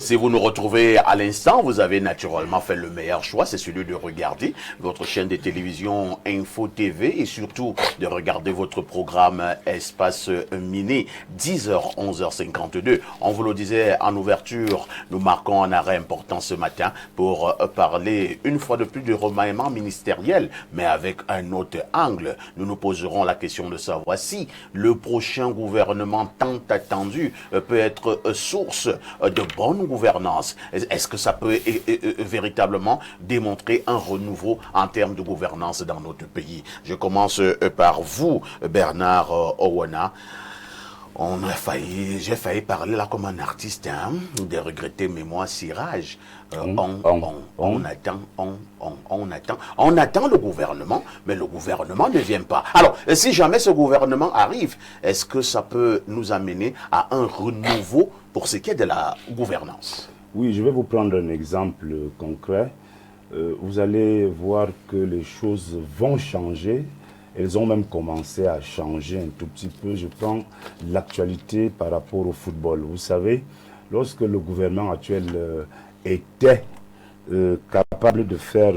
Si vous nous retrouvez à l'instant, vous avez naturellement fait le meilleur choix, c'est celui de regarder votre chaîne de télévision Info TV et surtout de regarder votre programme Espace Mini, 10h, 11h52. On vous le disait en ouverture, nous marquons un arrêt important ce matin pour parler une fois de plus du remaniement ministériel, mais avec un autre angle. Nous nous poserons la question de savoir si le prochain gouvernement tant attendu peut être source de bonne gouvernance. Est-ce que ça peut véritablement démontrer un renouveau en termes de gouvernance dans notre pays? Je commence par vous, Bernard Owana. J'ai failli parler là comme un artiste, hein, des regrettés mémoires Sirage. On attend le gouvernement, mais le gouvernement ne vient pas. Alors, si jamais ce gouvernement arrive, est-ce que ça peut nous amener à un renouveau pour ce qui est de la gouvernance? Oui, je vais vous prendre un exemple concret. Vous allez voir que les choses vont changer. Elles ont même commencé à changer un tout petit peu. Je prends l'actualité par rapport au football. Vous savez, lorsque le gouvernement actuel était capable de faire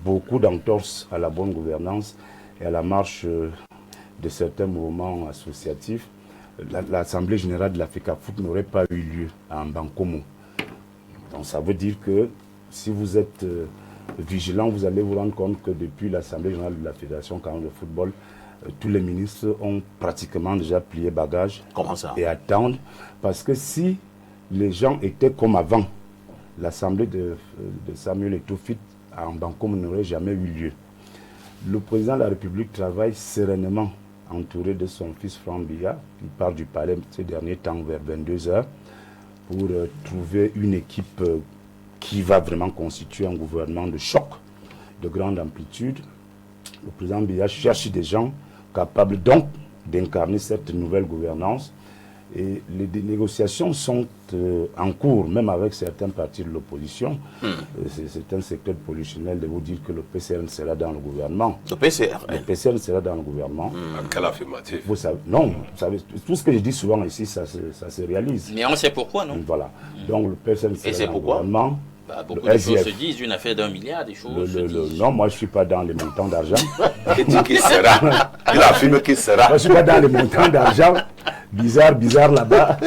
beaucoup d'entorses à la bonne gouvernance et à la marche de certains mouvements associatifs, l'Assemblée générale de l'Africafoot n'aurait pas eu lieu à Mbankomo. Donc ça veut dire que si vous êtes vigilant, vous allez vous rendre compte que depuis l'Assemblée générale de la Fédération camerounaise de football, tous les ministres ont pratiquement déjà plié bagage. Comment ça? Et attendent. Parce que si les gens étaient comme avant, l'Assemblée de Samuel Eto'o à Mbankomo n'aurait jamais eu lieu. Le président de la République travaille sereinement, entouré de son fils Franck Biya, qui part du palais ces derniers temps vers 22h, pour trouver une équipe qui va vraiment constituer un gouvernement de choc, de grande amplitude. Le président Biya cherche des gens capables donc d'incarner cette nouvelle gouvernance. Et les négociations sont en cours, même avec certains partis de l'opposition. C'est un secteur positionnel de vous dire que le PCRN sera dans le gouvernement. Le PCRN? Le PCRN sera dans le gouvernement. Quel affirmatif? Vous savez, non, vous savez, tout ce que je dis souvent ici, ça se réalise. Mais on sait pourquoi, non? Voilà. Donc le PCRN sera dans le gouvernement. Beaucoup de choses se disent, une affaire d'1 milliard, des choses se disent. Non, moi je ne suis pas dans les montants d'argent. Il dit qu'il sera. Il affirme qu'il sera. Moi je ne suis pas dans les montants d'argent. Bizarre là-bas.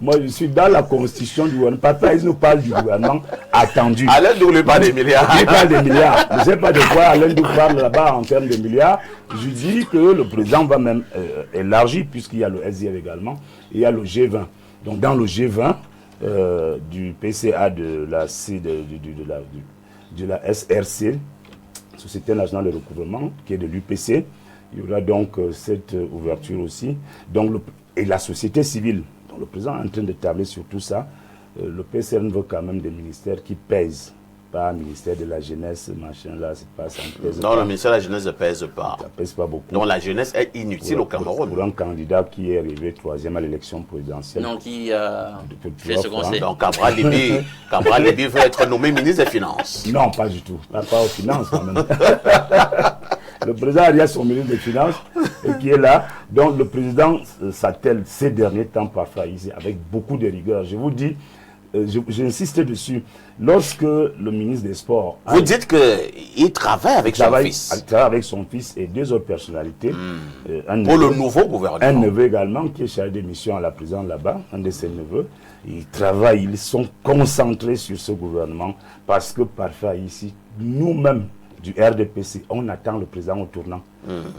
Moi je suis dans la constitution du gouvernement. Papa, il nous parle du gouvernement attendu. Alain nous parle des milliards. Il parle des milliards. Je ne sais pas de quoi Alain nous parle là-bas en termes de milliards. Je dis que le président va même élargir, puisqu'il y a le SDF également, et il y a le G20. Donc dans le G20, du PCA de la SRC, Société nationale de recouvrement, qui est de l'UPC. Il y aura donc cette ouverture aussi. Donc, et la société civile. Donc le président est en train de tabler sur tout ça. Le PCRN veut quand même des ministères qui pèsent. Pas ministère de la jeunesse, machin là, c'est pas ça. Non, le ministère de la jeunesse ne pèse pas. Ça pèse pas beaucoup. Donc la jeunesse est inutile au Cameroun. Pour un candidat qui est arrivé 3e à l'élection présidentielle. Non, qui fait ce conseil. Donc Cabral Libi veut être nommé ministre des Finances. Non, pas du tout. Pas aux finances quand même. Le président a son ministre des Finances et qui est là. Donc le président s'attelle ces derniers temps parfois ici avec beaucoup de rigueur. Je vous dis, j'insiste dessus. Lorsque le ministre des Sports... Vous dites qu'il travaille avec son fils. Il travaille avec son fils et deux autres personnalités. Pour le nouveau gouvernement. Un neveu également qui est chargé de mission à la prison là-bas, un de ses neveux. Ils travaillent, ils sont concentrés sur ce gouvernement parce que parfois ici, nous-mêmes du RDPC, on attend le président au tournant.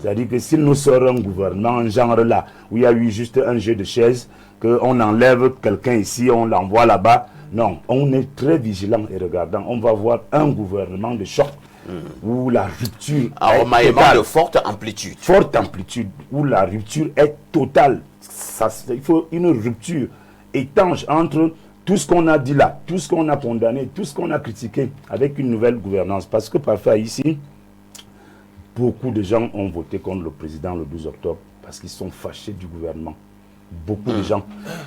C'est-à-dire que s'il nous sort un gouvernement, un genre là, où il y a eu juste un jeu de chaises, qu'on enlève quelqu'un ici, on l'envoie là-bas. Non, on est très vigilant et regardant. On va voir un gouvernement de choc où la rupture un remaniement de forte amplitude. Forte amplitude, où la rupture est totale. Il faut une rupture étanche entre tout ce qu'on a dit là, tout ce qu'on a condamné, tout ce qu'on a critiqué avec une nouvelle gouvernance. Parce que parfois ici, beaucoup de gens ont voté contre le président le 12 octobre parce qu'ils sont fâchés du gouvernement. Beaucoup de gens.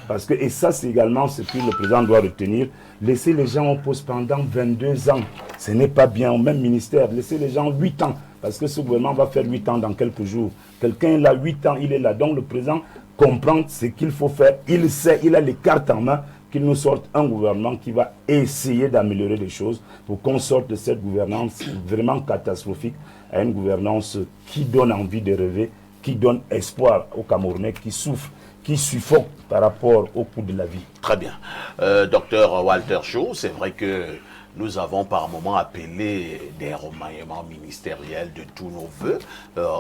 Parce que, et ça, c'est également ce que le président doit retenir. Laisser les gens en poste pendant 22 ans, ce n'est pas bien. Au même ministère, laisser les gens 8 ans. Parce que ce gouvernement va faire 8 ans dans quelques jours. Quelqu'un est là, 8 ans, il est là. Donc le président comprend ce qu'il faut faire. Il sait, il a les cartes en main qu'il nous sorte un gouvernement qui va essayer d'améliorer les choses pour qu'on sorte de cette gouvernance vraiment catastrophique à une gouvernance qui donne envie de rêver, qui donne espoir aux Camerounais qui souffrent, qui suffoquent par rapport au coût de la vie. Très bien. Docteur Walter Shaw, c'est vrai que nous avons par moment appelé des remaniements ministériels de tous nos voeux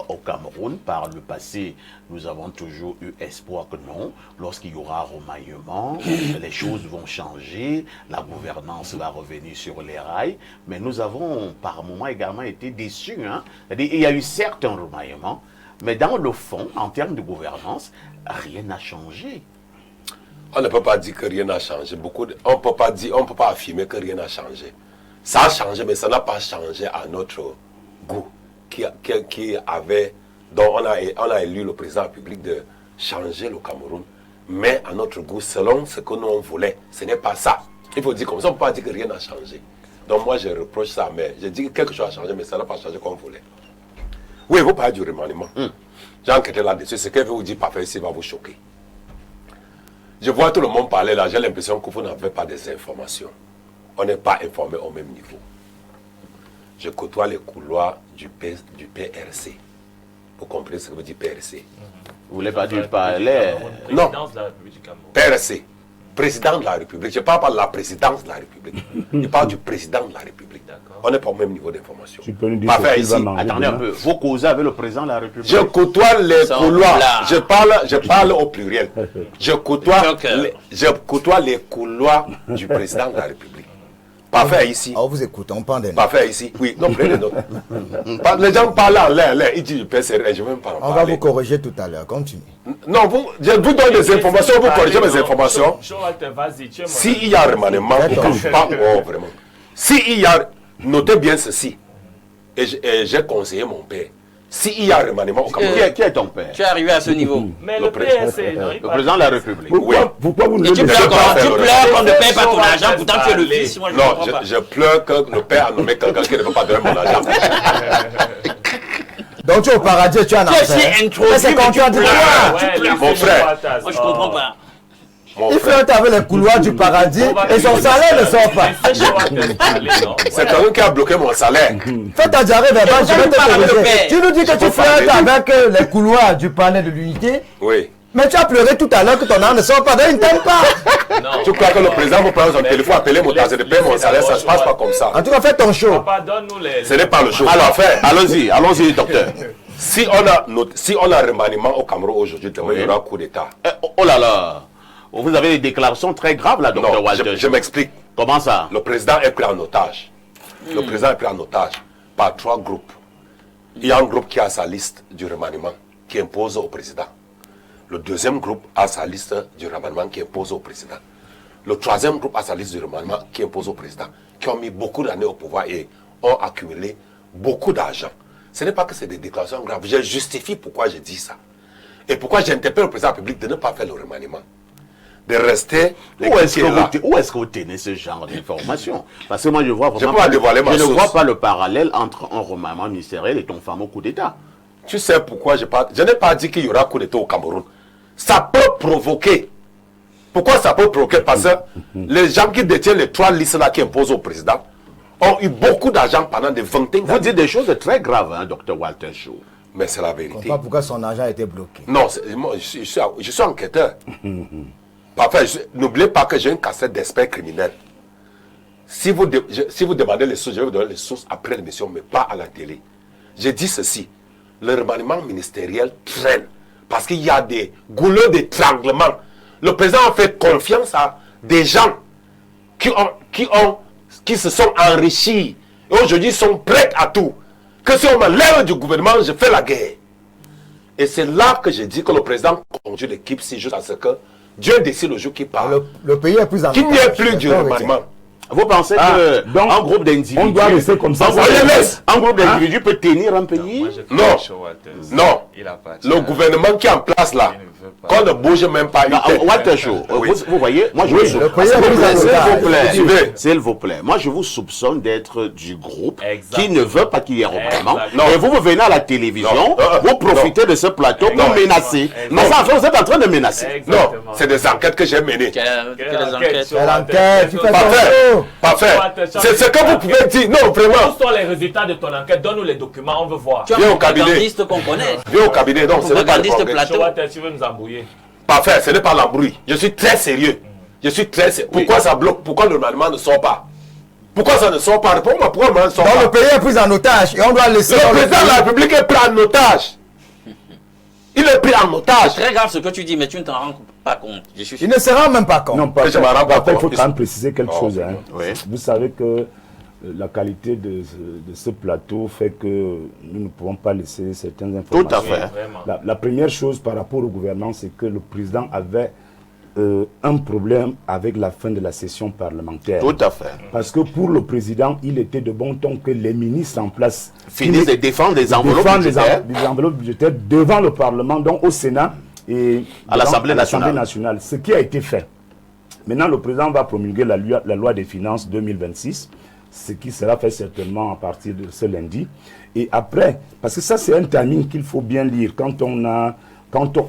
au Cameroun. Par le passé, nous avons toujours eu espoir que non, lorsqu'il y aura remaniement, les choses vont changer, la gouvernance va revenir sur les rails. Mais nous avons par moment également été déçus. Il y a eu certes un remaniement, mais dans le fond, en termes de gouvernance, rien n'a changé. On ne peut pas dire que rien n'a changé. On ne peut pas affirmer que rien n'a changé. Ça a changé, mais ça n'a pas changé à notre goût. Donc on a élu le président de la République de changer le Cameroun, mais à notre goût, selon ce que nous on voulait. Ce n'est pas ça. Il faut dire comme ça, on ne peut pas dire que rien n'a changé. Donc moi, je reproche ça, mais je dis que quelque chose a changé, mais ça n'a pas changé comme on voulait. Oui, vous parlez du remaniement. J'ai enquêté là-dessus. Ce que je vous dis, parfait, ici va vous choquer. Je vois tout le monde parler là, j'ai l'impression que vous n'avez pas des informations. On n'est pas informé au même niveau. Je côtoie les couloirs du PRC. Vous comprenez ce que veut dire PRC? Vous voulez pas dire parler? Non. PRC. Président de la République. Je ne parle pas de la présidence de la République. Je parle du président de la République. On n'est pas au même niveau d'information. Tu peux nous dire Parfait, ici. Attendez un peu. Vous causez avec le président de la République? Je côtoie les couloirs. Je parle au pluriel. Je côtoie les couloirs du président de la République. Parfait ici. On vous écoute, on parle des noms. Parfait ici. Oui, non, prenez des notes. Les gens parlent en l'air. Ils disent je peux serrer, je ne vais même pas en parler. On va vous corriger tout à l'heure. Continue. Non, je vous donne des informations, vous corrigez mes informations. S'il y a un remaniement, vraiment. S'il y a, notez bien ceci, et j'ai conseillé mon père. S'il y a un remaniement au Cameroun. Qui est ton père? Tu es arrivé à ce niveau. Mais le PSC, le président de la République. Oui. Pourquoi vous ne Et tu pleures qu'on ne paye pas ton argent, pourtant tu es le fils. Non, je pleure que le père a nommé quelqu'un qui ne veut pas donner mon argent. Donc tu es au paradis, tu es en enfer. Tu es introduit, mais c'est contradictoire. Mon frère. Moi je comprends pas. Il fait avec les couloirs du paradis et son salaire ne sort pas. C'est quelqu'un qui a bloqué mon salaire. Fais ta diarrhée verbale, je vais te corriger. Tu nous dis que tu flirtes avec les couloirs du palais de l'unité. Oui. Mais tu as pleuré tout à l'heure que ton âme ne sort pas, donc il ne t'aime pas. Tu crois que le président vous prend son téléphone, appeler mon tasse de payer mon salaire, ça ne se passe pas comme ça. En tout cas, fais ton show. Ce n'est pas le show. Alors, allons-y, docteur. Si on a un remaniement au Cameroun aujourd'hui, il y aura un coup d'État. Oh là là. Vous avez des déclarations très graves là, docteur Walter. Je m'explique. Comment ça? Le président est pris en otage. Le président est pris en otage par 3 groupes. Il y a un groupe qui a sa liste du remaniement, qui impose au président. Le deuxième groupe a sa liste du remaniement qui impose au président. Le troisième groupe a sa liste du remaniement qui impose au président, qui ont mis beaucoup d'années au pouvoir et ont accumulé beaucoup d'argent. Ce n'est pas que c'est des déclarations graves. Je justifie pourquoi je dis ça. Et pourquoi j'interpelle le président de la République de ne pas faire le remaniement. De rester. Où est-ce que vous tenez ce genre d'informations? Parce que moi, je vois vraiment je ne vois pas le parallèle entre un remaniement ministériel et ton fameux coup d'État. Tu sais pourquoi je parle? Je n'ai pas dit qu'il y aura coup d'État au Cameroun. Ça peut provoquer. Pourquoi ça peut provoquer? Parce que les gens qui détiennent les 3 listes là qui imposent au président ont eu beaucoup d'argent pendant des 20 ans. Vous dites des choses très graves, hein, Dr. Walter Shaw. Mais c'est la vérité. Je ne comprends pas pourquoi son argent a été bloqué. Non, je suis enquêteur. Parfait, n'oubliez pas que j'ai une cassette d'experts criminels. Si vous demandez les sources, je vais vous donner les sources après l'émission, mais pas à la télé. J'ai dit ceci. Le remaniement ministériel traîne parce qu'il y a des goulets d'étranglement. Le président a fait confiance à des gens qui se sont enrichis et aujourd'hui sont prêts à tout. Que si on m'enlève du gouvernement, je fais la guerre. Et c'est là que j'ai dit que le président conduit l'équipe si juste à ce que Dieu décide le jour qui parle. Le pays est plus en Qu'il n'y ait plus du remaniement. Vous pensez donc, qu'un groupe d'individus... On doit rester comme ça. Un groupe d'individus peut tenir un pays? Non. Non. Le gouvernement qui est en place là, qu'on ne bouge même pas. Walter Show, vous voyez, moi je vous s'il vous plaît, moi je vous soupçonne d'être du groupe qui ne veut pas qu'il y ait remaniement. Et vous venez à la télévision, vous profitez de ce plateau pour menacer. Mais ça, en fait, vous êtes en train de menacer. Non, c'est des enquêtes que j'ai menées. Quelles enquêtes? Parfait. C'est ce que vous pouvez dire. Non, vraiment. Quels sont les résultats de ton enquête? Donne-nous les documents, on veut voir. Tu es un propagandiste qu'on connaît. Viens au cabinet. Non, ce n'est pas le plateau. Tu veux nous embrouiller? Parfait, ce n'est pas l'embrouille. Je suis très sérieux. Pourquoi ça bloque? Pourquoi le gouvernement ne sort pas? Pourquoi ça ne sort pas? Réponds-moi, pourquoi le gouvernement ne sort pas? Le pays est pris en otage et on doit laisser... Le président de la République est pris en otage. Il est pris en otage. C'est très grave ce que tu dis, mais tu ne t'en rends pas compte. Il ne se rend même pas compte. Non, pas. Je m'en rends pas compte. Il faut quand même préciser quelque chose. Hein. Oui. Vous savez que la qualité de ce plateau fait que nous ne pouvons pas laisser certaines informations. Tout à fait. La première chose par rapport au gouvernement, c'est que le président avait un problème avec la fin de la session parlementaire. Tout à fait. Parce que pour le président, il était de bon ton que les ministres en place finissent de défendre les enveloppes budgétaires. Des enveloppes budgétaires devant le Parlement, donc au Sénat et à l'Assemblée nationale. Ce qui a été fait. Maintenant, le président va promulguer la loi des finances 2026, ce qui sera fait certainement à partir de ce lundi. Et après, parce que ça c'est un timing qu'il faut bien lire, quand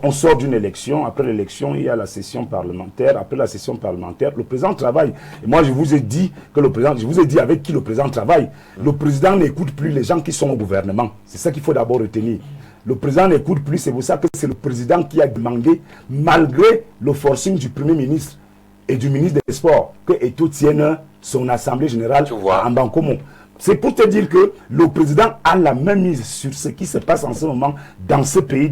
on sort d'une élection, après l'élection, il y a la session parlementaire. Après la session parlementaire, le président travaille. Et moi, je vous ai dit avec qui le président travaille. Le président n'écoute plus les gens qui sont au gouvernement. C'est ça qu'il faut d'abord retenir. Le président n'écoute plus, c'est pour ça que c'est le président qui a demandé, malgré le forcing du Premier ministre et du ministre des Sports, que Eto'o tienne son assemblée générale en Bancomo. C'est pour te dire que le président a la même mise sur ce qui se passe en ce moment dans ce pays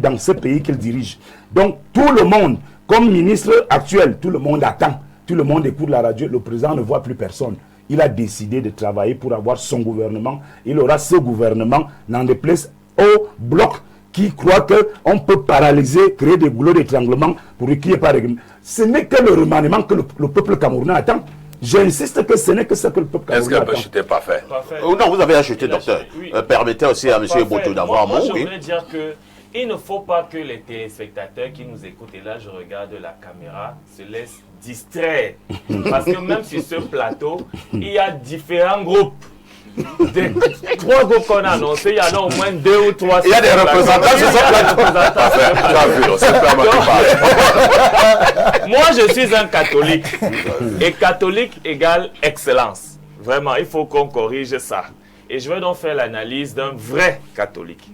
qu'il dirige. Donc tout le monde, comme ministre actuel, tout le monde attend, tout le monde écoute la radio, le président ne voit plus personne. Il a décidé de travailler pour avoir son gouvernement. Il aura ce gouvernement, n'en déplaise au bloc qui croit qu'on peut paralyser, créer des goulots d'étranglement pour qu'il n'y ait pas de règlement. Ce n'est que le remaniement que le peuple camerounais attend. J'insiste que ce n'est que ça que le peuple camerounais attend. Est-ce que n'était pas fait? Non, vous avez acheté, docteur. Oui. Permettez aussi à M. Boto d'avoir un mot. Je voudrais dire qu'il ne faut pas que les téléspectateurs qui nous écoutent, et là je regarde la caméra, se laissent distraire. Parce que même sur ce plateau, il y a différents groupes. Des 3 groupes qu'on a annoncés, il y en a au moins 2 ou 3. Il y a des représentants sur ce plateau. Moi, je suis un catholique. Et catholique égale excellence. Vraiment, il faut qu'on corrige ça. Et je vais donc faire l'analyse d'un vrai catholique.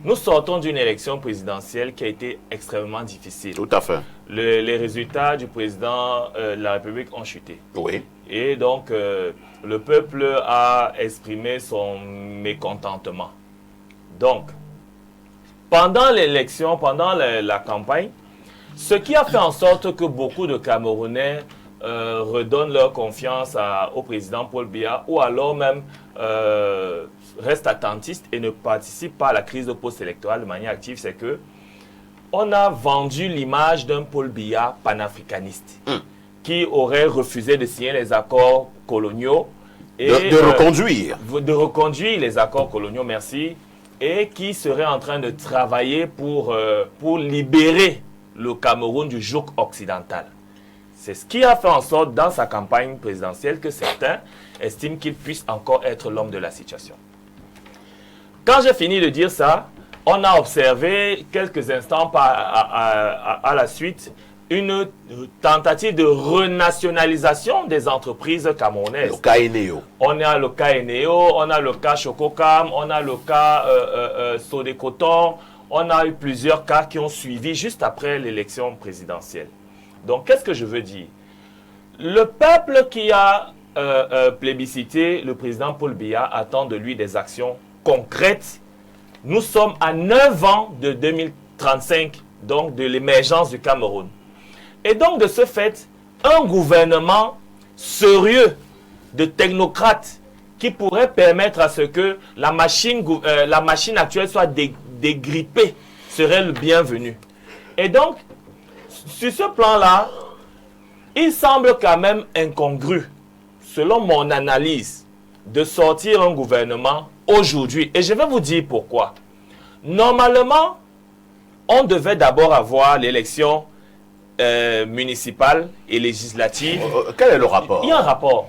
Nous sortons d'une élection présidentielle qui a été extrêmement difficile. Tout à fait. Les résultats du président de la République ont chuté. Oui. Et donc, le peuple a exprimé son mécontentement. Donc, pendant l'élection, pendant la campagne, ce qui a fait en sorte que beaucoup de Camerounais redonnent leur confiance au président Paul Biya, ou alors même restent attentistes et ne participent pas à la crise de post-électorale de manière active, c'est que on a vendu l'image d'un Paul Biya panafricaniste qui aurait refusé de signer les accords coloniaux et de reconduire les accords coloniaux, merci, et qui serait en train de travailler pour libérer le Cameroun du joug occidental. C'est ce qui a fait en sorte dans sa campagne présidentielle que certains estiment qu'il puisse encore être l'homme de la situation. Quand j'ai fini de dire ça, on a observé quelques instants à la suite une tentative de renationalisation des entreprises camerounaises. Le cas Eneo. On a le cas Eneo, on a le cas Chococam, on a le cas Sodecoton, on a eu plusieurs cas qui ont suivi juste après l'élection présidentielle. Donc, qu'est-ce que je veux dire? Le peuple qui a plébiscité le président Paul Biya attend de lui des actions concrètes. Nous sommes à 9 ans de 2035, donc de l'émergence du Cameroun. Et donc, de ce fait, un gouvernement sérieux de technocrates qui pourrait permettre à ce que la machine actuelle soit dégrippée serait le bienvenu. Et donc, sur ce plan-là, il semble quand même incongru selon mon analyse, de sortir un gouvernement aujourd'hui. Et je vais vous dire pourquoi. Normalement, on devait d'abord avoir l'élection municipale et législative. Quel est le rapport? Il y a un rapport.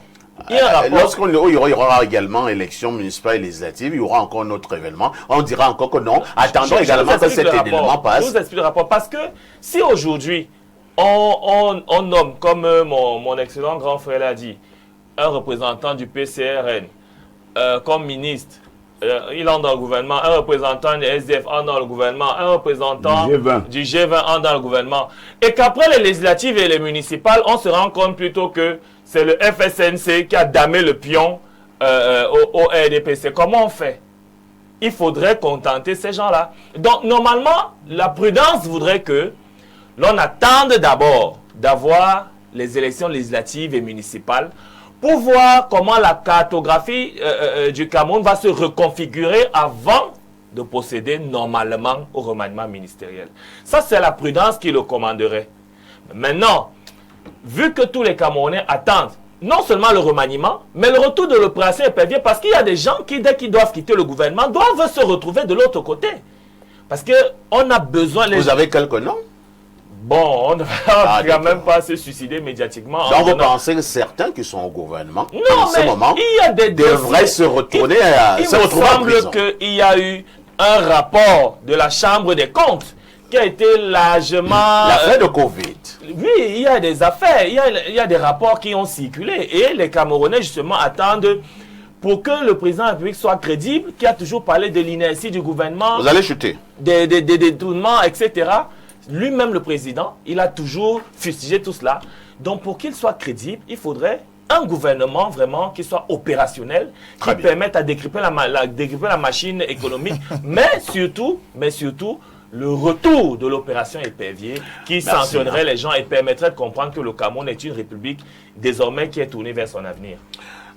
Lorsqu'il y aura également élection municipale et législative, il y aura encore un autre événement. On dira encore que non. Attendons également que cet événement passe. Je vous explique le rapport. Parce que si aujourd'hui, on nomme, comme mon excellent grand frère l'a dit, un représentant du PCRN comme ministre, il entre dans le gouvernement, un représentant du SDF entre dans le gouvernement, un représentant du G20 entre dans le gouvernement. Et qu'après les législatives et les municipales, on se rend compte plutôt que c'est le FSNC qui a damé le pion au RDPC. Comment on fait? Il faudrait contenter ces gens-là. Donc, normalement, la prudence voudrait que l'on attende d'abord d'avoir les élections législatives et municipales pour voir comment la cartographie du Cameroun va se reconfigurer avant de procéder normalement au remaniement ministériel. Ça, c'est la prudence qui le commanderait. Maintenant, vu que tous les Camerounais attendent non seulement le remaniement, mais le retour de l'opération épervier, parce qu'il y a des gens qui, dès qu'ils doivent quitter le gouvernement, doivent se retrouver de l'autre côté. Parce qu'on a besoin... Vous avez quelques noms? Bon, on ne va quand même pas se suicider médiatiquement. Donc vous pensez que certains qui sont au gouvernement, en ce moment, il y a des devraient se retourner à Il me semble qu'il y a eu un rapport de la Chambre des comptes qui a été largement... L'affaire de Covid. Oui, il y a des affaires, il y a des rapports qui ont circulé. Et les Camerounais, justement, attendent pour que le président de la République soit crédible, qui a toujours parlé de l'inertie du gouvernement. Vous allez chuter. Des détournements, etc. Lui-même, le président, il a toujours fustigé tout cela. Donc, pour qu'il soit crédible, il faudrait un gouvernement vraiment qui soit opérationnel, qui permette à dégripper la machine économique, mais surtout, le retour de l'opération épervier qui sanctionnerait les gens et permettrait de comprendre que le Cameroun est une république désormais qui est tournée vers son avenir.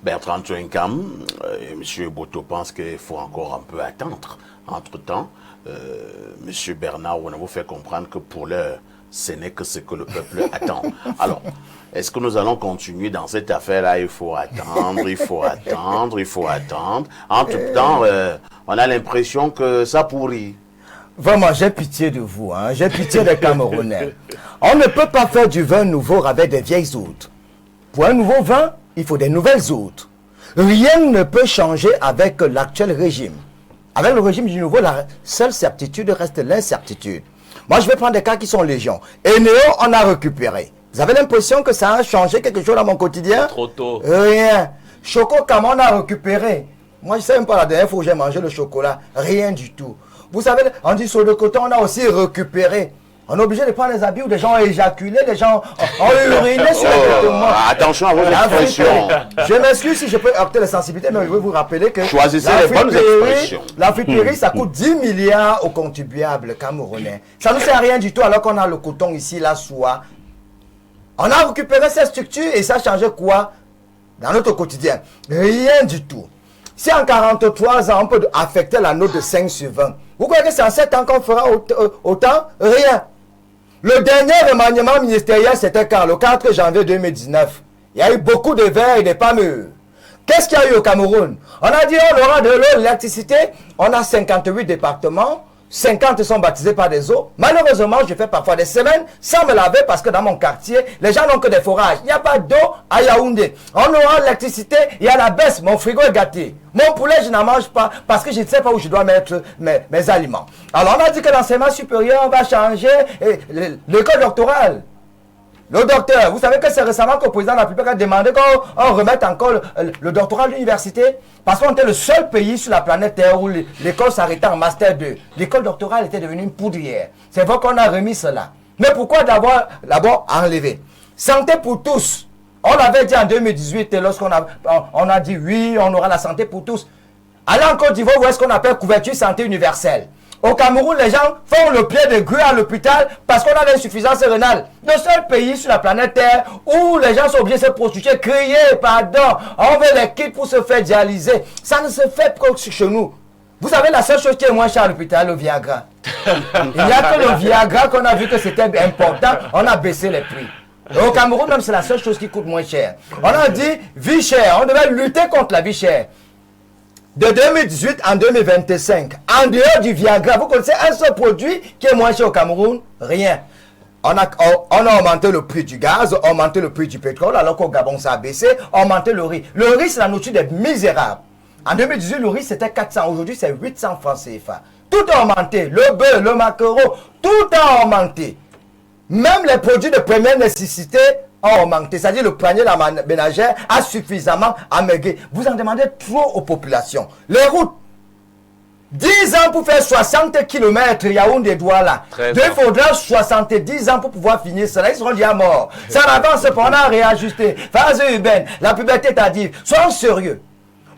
Bertrand Tchouenkam, M. Boto pense qu'il faut encore un peu attendre. Entre-temps, M. Bernard, on vous fait comprendre que pour l'heure, ce n'est que ce que le peuple attend. Alors, est-ce que nous allons continuer dans cette affaire-là? Il faut attendre, il faut attendre, il faut attendre. Entre-temps, on a l'impression que ça pourrit. Vraiment, j'ai pitié de vous, hein. J'ai pitié des Camerounais. On ne peut pas faire du vin nouveau avec des vieilles outres. Pour un nouveau vin, il faut des nouvelles outres. Rien ne peut changer avec l'actuel régime. Avec le régime du nouveau, la seule certitude reste l'incertitude. Moi, je vais prendre des cas qui sont légion. Et Néo, on a récupéré. Vous avez l'impression que ça a changé quelque chose dans mon quotidien? Trop tôt. Rien. Choco Cam, on a récupéré. Moi, je ne sais même pas la dernière fois où j'ai mangé le chocolat. Rien du tout. Vous savez, on dit sur le coton, on a aussi récupéré. On est obligé de prendre les habits où des gens ont éjaculé, des gens ont uriné sur les vêtements. Attention à vos expressions. Je m'excuse si je peux heurter les sensibilités, mais je veux vous rappeler que choisissez les bonnes expressions. La friterie, ça coûte 10 milliards aux contribuables camerounais. Ça ne sert à rien du tout alors qu'on a le coton ici, la soie. On a récupéré ces structures et ça a changé quoi dans notre quotidien? Rien du tout. Si en 43 ans, on peut affecter la note de 5 sur 20, vous croyez que c'est en 7 ans qu'on fera autant? Rien. Le dernier remaniement ministériel, c'était quand? Le 4 janvier 2019. Il y a eu beaucoup de verts et de pas mûrs. Qu'est-ce qu'il y a eu au Cameroun? On a dit on aura de l'eau, de l'électricité. On a 58 départements. 50 sont baptisés par des eaux. Malheureusement, je fais parfois des semaines sans me laver parce que dans mon quartier, les gens n'ont que des forages. Il n'y a pas d'eau à Yaoundé. On aura l'électricité, il y a la baisse. Mon frigo est gâté. Mon poulet, je n'en mange pas parce que je ne sais pas où je dois mettre mes aliments. Alors, on a dit que l'enseignement supérieur va changer l'école doctorale. Le docteur, vous savez que c'est récemment que le président de la République a demandé qu'on remette encore le doctorat à l'université parce qu'on était le seul pays sur la planète Terre où l'école s'arrêtait en Master 2. L'école doctorale était devenue une poudrière. C'est vrai qu'on a remis cela. Mais pourquoi d'abord enlever? Santé pour tous. On l'avait dit en 2018 lorsqu'on a dit oui, on aura la santé pour tous. Allez en Côte d'Ivoire, où est-ce qu'on appelle couverture santé universelle? Au Cameroun, les gens font le pied de grue à l'hôpital parce qu'on a l'insuffisance rénale. Le seul pays sur la planète Terre où les gens sont obligés de se prostituer, crier, pardon, on veut les kits pour se faire dialyser. Ça ne se fait pas chez nous. Vous savez, la seule chose qui est moins chère à l'hôpital, le Viagra. Il n'y a que le Viagra qu'on a vu que c'était important, on a baissé les prix. Et au Cameroun, même, c'est la seule chose qui coûte moins cher. On a dit vie chère. On devait lutter contre la vie chère. De 2018 en 2025, en dehors du Viagra, vous connaissez un seul produit qui est moins cher au Cameroun? Rien. On a augmenté le prix du gaz, augmenté le prix du pétrole, alors qu'au Gabon, ça a baissé, augmenté le riz. Le riz, c'est la nourriture des misérables. En 2018, le riz, c'était 400. Aujourd'hui, c'est 800 francs CFA. Tout a augmenté. Le beurre, le maquereau, tout a augmenté. Même les produits de première nécessité ont augmenté. C'est-à-dire le panier de la ménagère a suffisamment amaigri. Vous en demandez trop aux populations. Les routes, 10 ans pour faire 60 km, Yaoundé-Douala. Il faudra 70 ans pour pouvoir finir cela. Ils seront déjà morts. Ça n'avance pas, on a réajusté. Phase urbaine, la puberté tardive. Soyons sérieux.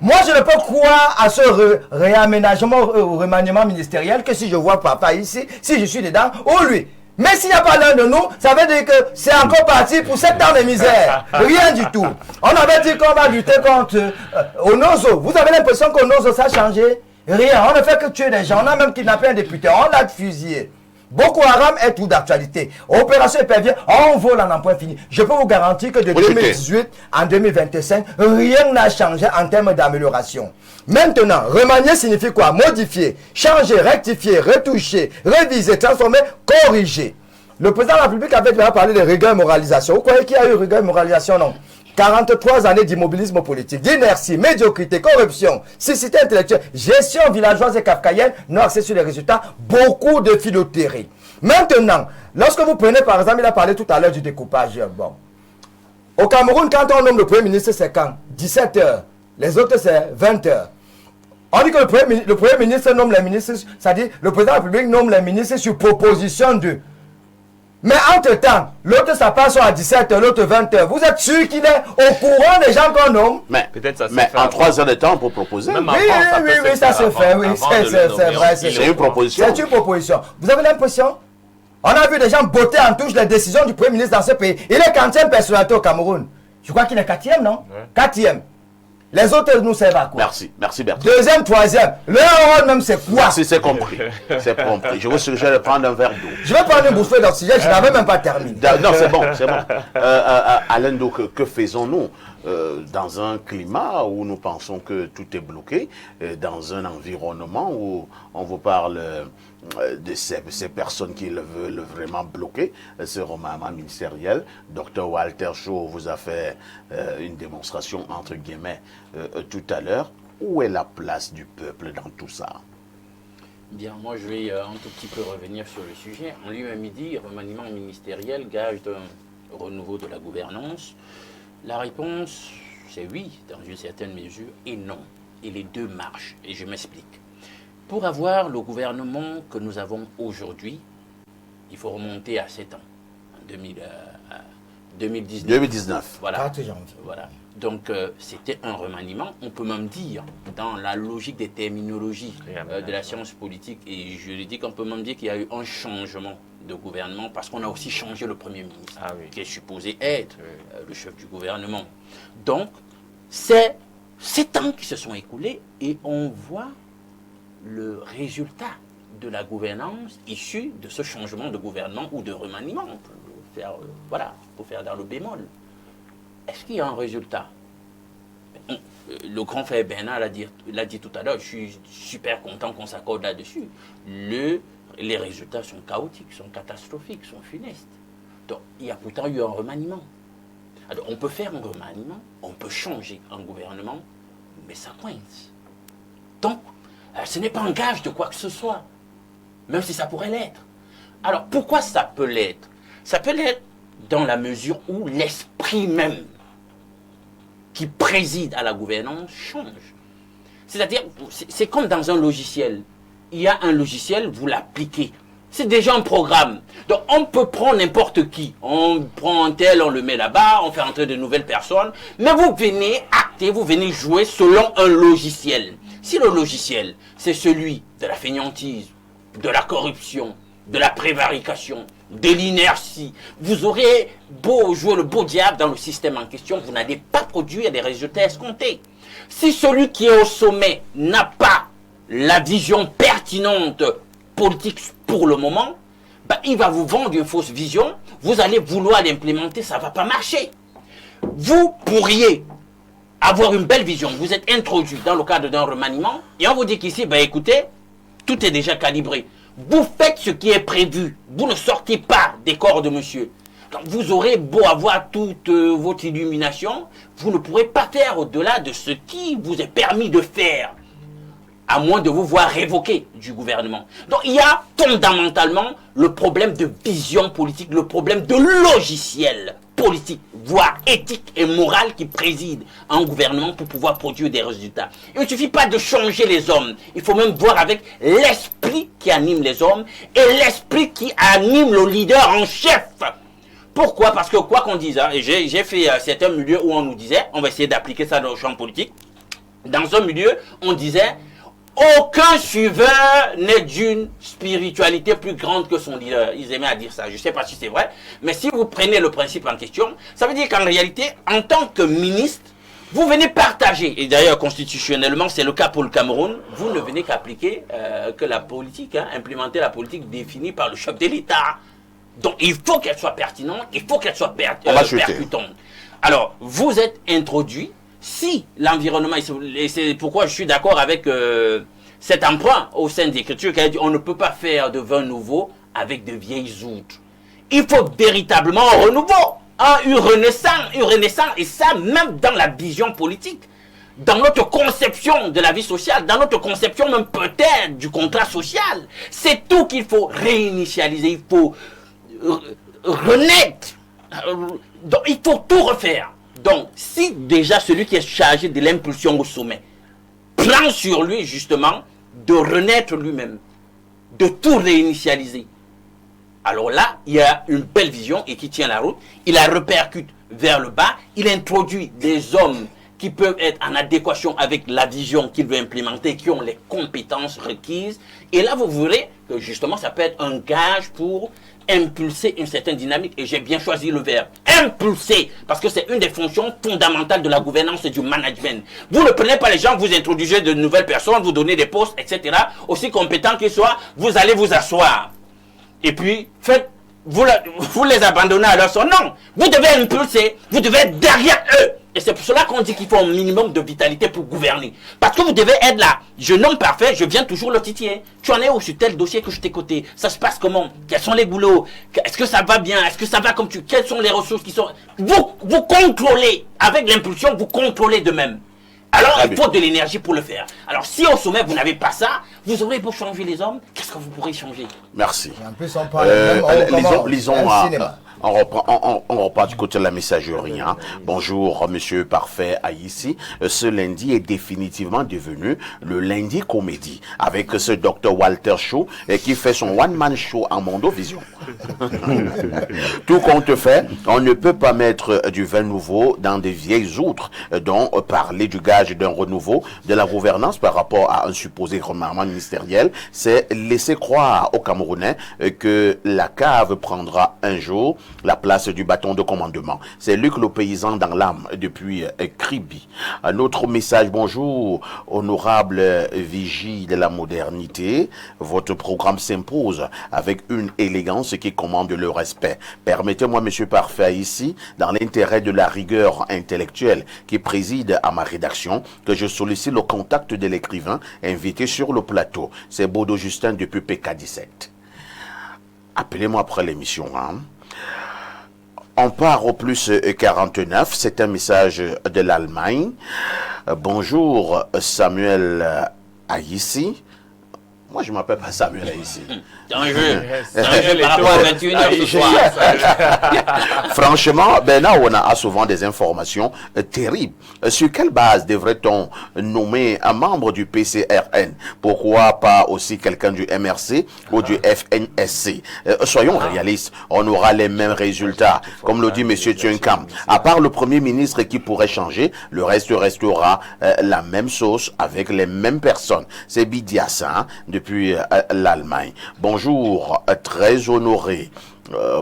Moi, je ne peux croire à ce réaménagement ou remaniement ministériel que si je vois papa ici, si je suis dedans, ou lui. Mais s'il n'y a pas l'un de nous, ça veut dire que c'est encore parti pour 7 ans de misère. Rien du tout. On avait dit qu'on va lutter contre Onozo. Vous avez l'impression qu'Onozo, ça a changé? Rien. On ne fait que tuer des gens. On a même kidnappé un député. On l'a fusillé. Boko Haram est tout d'actualité. Opération Épervier, on vole en emploi fini. Je peux vous garantir que de 2018 en 2025, rien n'a changé en termes d'amélioration. Maintenant, remanier signifie quoi? Modifier, changer, rectifier, retoucher, réviser, transformer, corriger. Le président de la République avait déjà parlé de rigueur et moralisation. Vous croyez qu'il y a eu rigueur et moralisation? Non. 43 années d'immobilisme politique, d'inertie, médiocrité, corruption, cécité intellectuelle, gestion villageoise et kafkaïenne, non axée sur les résultats, beaucoup de philothérie. Maintenant, lorsque vous prenez par exemple, il a parlé tout à l'heure du découpage. Bon. Au Cameroun, quand on nomme le Premier ministre, c'est quand? 17 h. Les autres, c'est 20 h. On dit que le Premier ministre nomme les ministres, c'est-à-dire le président de la République nomme les ministres sur proposition de. Mais entre-temps, l'autre ça passe à 17h, l'autre 20h. Vous êtes sûr qu'il est au courant des gens qu'on nomme? Mais en 3 heures de temps, on peut proposer. Oui, ça se fait. Oui, c'est vrai. C'est une proposition. C'est une proposition. Vous avez l'impression? On a vu des gens botter en touche les décisions du Premier ministre dans ce pays. Il est 40e personnalité au Cameroun. Je crois qu'il est 4e, non? 4e. Les autres nous servent à quoi? Merci Bertrand. Deuxième, troisième. Leur rôle même c'est quoi? Merci, c'est compris. C'est compris. Je vous suggère de prendre un verre d'eau. Je vais prendre une bouffée d'oxygène, je n'avais même pas terminé. Non, c'est bon. Alain, donc, que faisons-nous dans un climat où nous pensons que tout est bloqué, dans un environnement où on vous parle de ces personnes qui le veulent vraiment bloquer, ce remaniement ministériel. Dr Walter Shaw vous a fait une démonstration entre guillemets tout à l'heure. Où est la place du peuple dans tout ça? Bien, moi je vais un tout petit peu revenir sur le sujet. En lui-même dit, remaniement ministériel, gage d'un renouveau de la gouvernance. La réponse, c'est oui, dans une certaine mesure, et non. Et les deux marchent, et je m'explique. Pour avoir le gouvernement que nous avons aujourd'hui, il faut remonter à 7 ans, en 2019. 2019. Voilà. Voilà. Donc, c'était un remaniement, on peut même dire, dans la logique des terminologies de la science politique et juridique, on peut même dire qu'il y a eu un changement de gouvernement parce qu'on a aussi changé le Premier ministre, qui est supposé être le chef du gouvernement. Donc, c'est 7 ans qui se sont écoulés et on voit le résultat de la gouvernance issue de ce changement de gouvernement ou de remaniement. On peut faire, pour faire dans le bémol. Est-ce qu'il y a un résultat? Le grand frère Bernard l'a dit tout à l'heure, je suis super content qu'on s'accorde là-dessus. Les résultats sont chaotiques, sont catastrophiques, sont funestes. Donc, il y a pourtant eu un remaniement. Alors, on peut faire un remaniement, on peut changer un gouvernement, mais ça coince. Donc, ce n'est pas un gage de quoi que ce soit, même si ça pourrait l'être. Alors, pourquoi ça peut l'être? Ça peut l'être dans la mesure où l'esprit même qui préside à la gouvernance change. C'est-à-dire, c'est comme dans un logiciel. Il y a un logiciel, vous l'appliquez. C'est déjà un programme. Donc, on peut prendre n'importe qui. On prend un tel, on le met là-bas, on fait entrer de nouvelles personnes. Mais vous venez acter, vous venez jouer selon un logiciel. Si le logiciel, c'est celui de la fainéantise, de la corruption, de la prévarication, de l'inertie, vous aurez beau jouer le beau diable dans le système en question, vous n'allez pas produire des résultats escomptés. Si celui qui est au sommet n'a pas la vision pertinente politique pour le moment, bah, il va vous vendre une fausse vision, vous allez vouloir l'implémenter, ça ne va pas marcher. Vous pourriez avoir une belle vision, vous êtes introduit dans le cadre d'un remaniement, et on vous dit qu'ici, bah, écoutez, tout est déjà calibré. Vous faites ce qui est prévu, vous ne sortez pas des corps de monsieur. Donc vous aurez beau avoir toute votre illumination, vous ne pourrez pas faire au-delà de ce qui vous est permis de faire, à moins de vous voir révoquer du gouvernement. Donc il y a fondamentalement le problème de vision politique, le problème de logiciel politique, voire éthique et moral qui préside un gouvernement pour pouvoir produire des résultats. Il ne suffit pas de changer les hommes, il faut même voir avec l'esprit qui anime les hommes et l'esprit qui anime le leader en chef. Pourquoi? Parce que quoi qu'on dise, hein, et j'ai fait certains milieux où on nous disait, on va essayer d'appliquer ça dans le champ politique, dans un milieu, on disait, aucun suiveur n'est d'une spiritualité plus grande que son leader. Ils aimaient à dire ça, je ne sais pas si c'est vrai, mais si vous prenez le principe en question, ça veut dire qu'en réalité, en tant que ministre, vous venez partager, et d'ailleurs constitutionnellement c'est le cas pour le Cameroun, vous ne venez qu'appliquer que la politique, hein, implémenter la politique définie par le chef de l'État. Donc il faut qu'elle soit pertinente, il faut qu'elle soit percutante. Alors, vous êtes introduit, si l'environnement, et c'est pourquoi je suis d'accord avec cet emprunt au sein des Écritures, qui a dit on ne peut pas faire de vin nouveau avec de vieilles outres. Il faut véritablement un renouveau, une renaissance, et ça même dans la vision politique. Dans notre conception de la vie sociale, dans notre conception même peut-être du contrat social, c'est tout qu'il faut réinitialiser, il faut renaître. Donc il faut tout refaire. Donc si déjà celui qui est chargé de l'impulsion au sommet prend sur lui justement de renaître lui-même, de tout réinitialiser, alors là il y a une belle vision et qui tient la route, il la répercute vers le bas, il introduit des hommes qui peuvent être en adéquation avec la vision qu'il veut implémenter, qui ont les compétences requises. Et là, vous verrez que justement, ça peut être un gage pour impulser une certaine dynamique. Et j'ai bien choisi le verbe impulser, parce que c'est une des fonctions fondamentales de la gouvernance et du management. Vous ne prenez pas les gens, vous introduisez de nouvelles personnes, vous donnez des postes, etc. Aussi compétents qu'ils soient, vous allez vous asseoir. Et puis, vous les abandonnez à leur sort. Non, vous devez impulser, vous devez être derrière eux. Et c'est pour cela qu'on dit qu'il faut un minimum de vitalité pour gouverner. Parce que vous devez être là. Jeune homme parfait, je viens toujours le titiller. Tu en es où sur tel dossier que je t'ai coté? Ça se passe comment? Quels sont les boulots? Est-ce que ça va bien? Est-ce que ça va comme tu... Quelles sont les ressources qui sont... Vous contrôlez. Avec l'impulsion, vous contrôlez de même. Alors, il faut de l'énergie pour le faire. Alors, si au sommet, vous n'avez pas ça, vous aurez beau changer les hommes, qu'est-ce que vous pourrez changer? Merci. En plus, on parle lisons on repart du côté de la messagerie. Hein. Bonjour, monsieur Parfait Aïssi. Ce lundi est définitivement devenu le lundi comédie avec ce Dr Walter Shaw qui fait son one-man show en Mondovision. Tout compte fait, on ne peut pas mettre du vin nouveau dans des vieilles outres, dont parler du gage d'un renouveau de la gouvernance par rapport à un supposé remaniement ministériel, c'est laisser croire aux Camerounais que la cave prendra un jour la place du bâton de commandement. C'est Luc le paysan dans l'âme depuis Kribi. Un autre message, bonjour, honorable vigie de la modernité. Votre programme s'impose avec une élégance qui commande le respect. Permettez-moi, monsieur Parfait, ici, dans l'intérêt de la rigueur intellectuelle qui préside à ma rédaction, que je sollicite le contact de l'écrivain invité sur le plateau. C'est Bodo Justin depuis PK17. Appelez-moi après l'émission, hein. On part au plus 49, c'est un message de l'Allemagne. Bonjour Samuel Aïssi. Moi, je ne m'appelle pas Samuel Aïssi. C'est un jeu par rapport à 21h ce soir. Franchement, là, on a souvent des informations terribles. Sur quelle base devrait-on nommer un membre du PCRN? Pourquoi pas aussi quelqu'un du MRC ou du FNSC? Soyons réalistes, on aura les mêmes résultats. Comme le dit M. Thienkam, à part le Premier ministre qui pourrait changer, le reste restera la même sauce avec les mêmes personnes. C'est Bidiassa, depuis l'Allemagne. Bonjour, très honoré.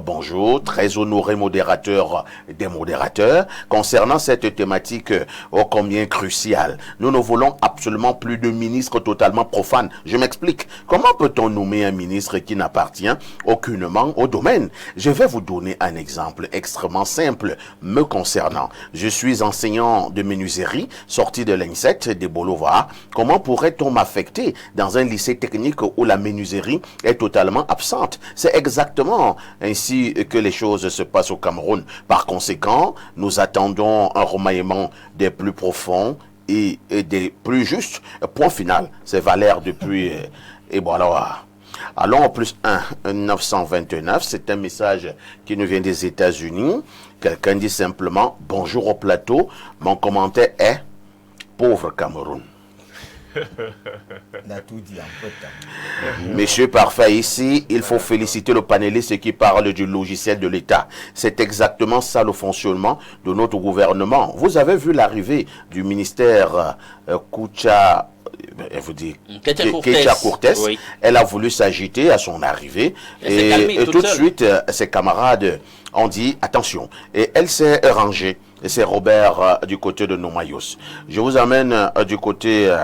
Bonjour, très honoré modérateur des modérateurs. Concernant cette thématique ô combien cruciale, nous ne voulons absolument plus de ministres totalement profanes. Je m'explique. Comment peut-on nommer un ministre qui n'appartient aucunement au domaine? Je vais vous donner un exemple extrêmement simple me concernant. Je suis enseignant de menuiserie, sorti de l'INSET des Boulevards. Comment pourrait-on m'affecter dans un lycée technique où la menuiserie est totalement absente? C'est exactement ainsi que les choses se passent au Cameroun. Par conséquent, nous attendons un remaniement des plus profonds et des plus justes. Point final. C'est Valère depuis... et voilà. Allons au plus 1, 929. C'est un message qui nous vient des États-Unis. Quelqu'un dit simplement « Bonjour au plateau. Mon commentaire est « Pauvre Cameroun ». On a tout dit en peu de temps. Monsieur Parfait, ici, il faut féliciter le panéliste qui parle du logiciel de l'État. C'est exactement ça le fonctionnement de notre gouvernement. Vous avez vu l'arrivée du ministère Koucha... vous dit Ketia Cortez, oui. Elle a voulu s'agiter à son arrivée et tout de suite ses camarades ont dit attention et elle s'est rangée. Et c'est Robert du côté de Nomayos. Je vous amène du côté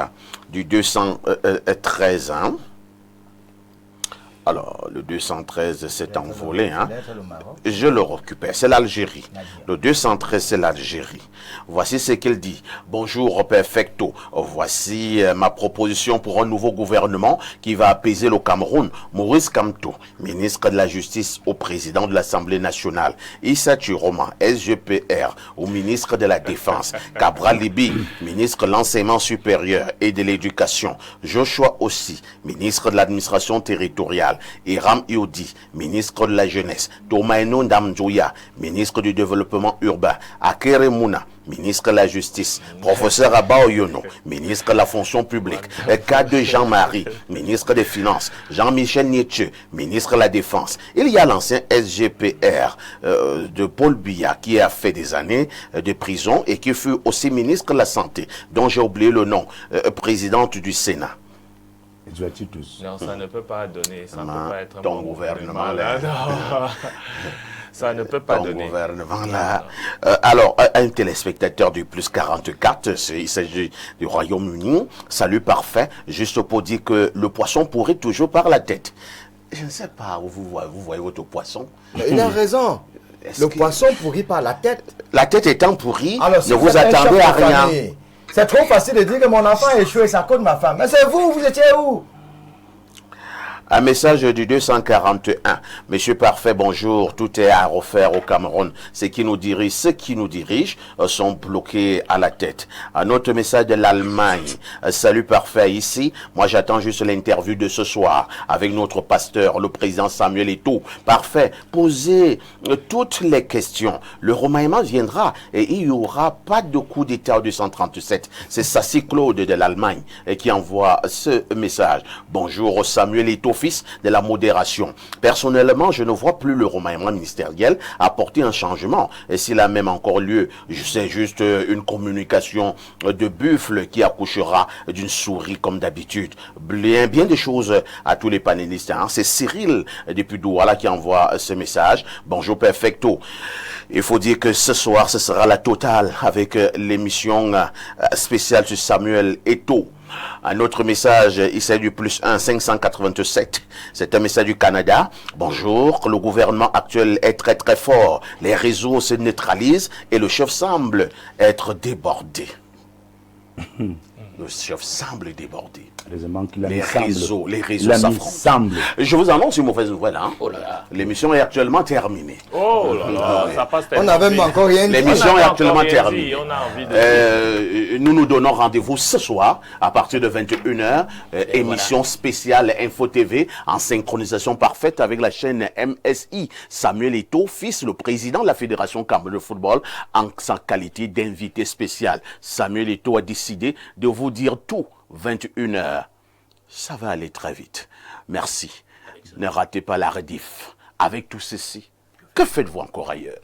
du 213. Hein. Alors, le 213 s'est envolé. Hein. Je le récupère. C'est l'Algérie. Le 213, c'est l'Algérie. Voici ce qu'il dit. Bonjour, perfecto. Voici ma proposition pour un nouveau gouvernement qui va apaiser le Cameroun. Maurice Kamto, ministre de la Justice au président de l'Assemblée nationale. Issa Chiroma, SGPR, au ministre de la Défense. Cabral Libi, ministre de l'Enseignement supérieur et de l'Éducation. Joshua Ossi, ministre de l'Administration territoriale. Iram Iodi, ministre de la Jeunesse. Tomaino Ndamdjouya, ministre du Développement urbain. Akere Mouna, ministre de la Justice. Professeur Abba Oyono, ministre de la Fonction publique. K2 Jean-Marie, ministre des Finances. Jean-Michel Nietzsche, ministre de la Défense. Il y a l'ancien SGPR de Paul Biya qui a fait des années de prison et qui fut aussi ministre de la Santé, dont j'ai oublié le nom, présidente du Sénat. Non, ça ne peut pas donner, ça ne peut pas être ton gouvernement là. Ça ne peut pas ton donner. Gouvernement là. Alors, un téléspectateur du plus 44, il s'agit du Royaume-Uni. Salut parfait, juste pour dire que le poisson pourrit toujours par la tête. Je ne sais pas où vous voyez votre poisson. Mais il a raison. Le poisson pourrit par la tête. La tête étant pourrie, alors, ne vous attendez à rien. C'est trop facile de dire que mon enfant a échoué, ça cause ma femme. Mais c'est vous, vous étiez où? Un message du 241. Monsieur Parfait, bonjour. Tout est à refaire au Cameroun. Ceux qui nous dirigent sont bloqués à la tête. Un autre message de l'Allemagne. Salut Parfait, ici. Moi, j'attends juste l'interview de ce soir avec notre pasteur, le président Samuel Eto'o. Parfait. Posez toutes les questions. Le remaniement viendra et il n'y aura pas de coup d'État en 237. C'est Sassi Claude de l'Allemagne qui envoie ce message. Bonjour Samuel Eto'o, fils de la modération. Personnellement, je ne vois plus le remaniement ministériel apporter un changement. Et s'il a même encore lieu, c'est juste une communication de buffle qui accouchera d'une souris comme d'habitude. Bien des choses à tous les panélistes. Hein. C'est Cyril depuis Douala qui envoie ce message. Bonjour perfecto. Il faut dire que ce soir, ce sera la totale avec l'émission spéciale sur Samuel Eto'o. Un autre message, il s'agit du plus 1 587. C'est un message du Canada. Bonjour, le gouvernement actuel est très très fort. Les réseaux se neutralisent et le chef semble être débordé. Le chef semble débordé. Les réseaux s'affrontent. Je vous annonce une mauvaise nouvelle. Hein? Oh là là. L'émission est actuellement terminée. Oh là là, ça passe tellement. On n'avait même encore rien dit. L'émission est actuellement terminée. On a envie de nous nous donnons rendez-vous ce soir à partir de 21h. Émission spéciale Info TV en synchronisation parfaite avec la chaîne MSI. Samuel Eto'o, fils le président de la Fédération Cameroun de football, en sa qualité d'invité spécial. Samuel Eto'o a décidé de vous dire tout. 21h. Ça va aller très vite. Merci. Ne ratez pas la rediff. Avec tout ceci, que faites-vous encore ailleurs?